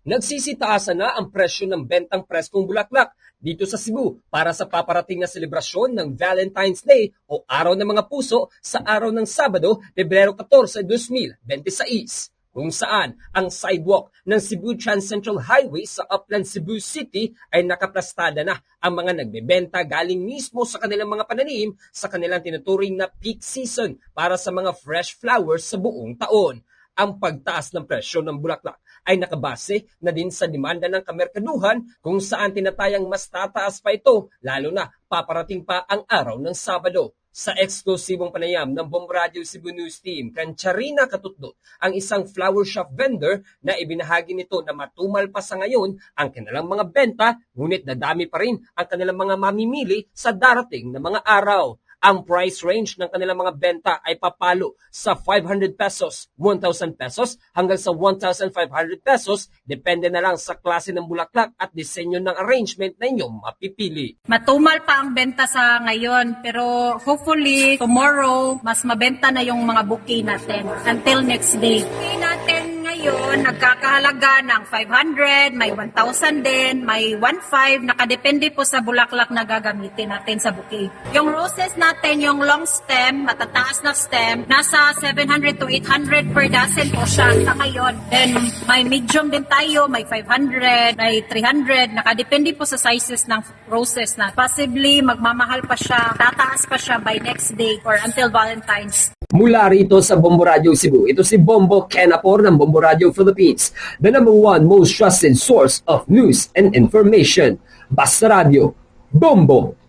Nagsisitaasan na ang presyo ng bentang preskong bulaklak dito sa Cebu para sa paparating na selebrasyon ng Valentine's Day o Araw ng Mga Puso sa araw ng Sabado, Pebrero 14, 2026, kung saan ang sidewalk ng Cebu Trans-Central Highway sa Upland, Cebu City ay nakaplastada na ang mga nagbebenta galing mismo sa kanilang mga pananim sa kanilang tinuturing na peak season para sa mga fresh flowers sa buong taon. Ang pagtaas ng presyo ng bulaklak ay nakabase na din sa demanda ng kamerkaduhan kung saan tinatayang mas tataas pa ito lalo na paparating pa ang araw ng Sabado. Sa eksklusibong panayam ng Bombo Radio Cebu News Team, kan Charina Katutdot, ang isang flower shop vendor na ibinahagi nito na matumal pa sa ngayon ang kanilang mga benta ngunit dadami pa rin ang kanilang mga mamimili sa darating na mga araw. Ang price range ng kanilang mga benta ay papalo sa 500 pesos, 1,000 pesos hanggang sa 1,500 pesos. Depende na lang sa klase ng bulaklak at disenyo ng arrangement na inyong mapipili. Matumal pa ang benta sa ngayon pero hopefully tomorrow mas mabenta na yung mga bouquet natin until next day. Bouquet natin ngayon nagkakahalaga ng 500, may 1,000 din, may 1,500, nakadepende po sa bulaklak na gagamitin natin sa bouquet. Yung roses natin, yung long stem, matataas na stem, nasa 700 to 800 per dozen po siya sa ngayon. Then may medium din tayo, may 500, may 300, nakadepende po sa sizes ng roses na. Possibly magmamahal pa siya, tataas pa siya by next day or until Valentine's. Mula rito sa Bombo Radio Cebu, ito si Bombo Ken Apor ng Bombo Radio Philippines, the #1 most trusted source of news and information. Basta Radio, Bombo!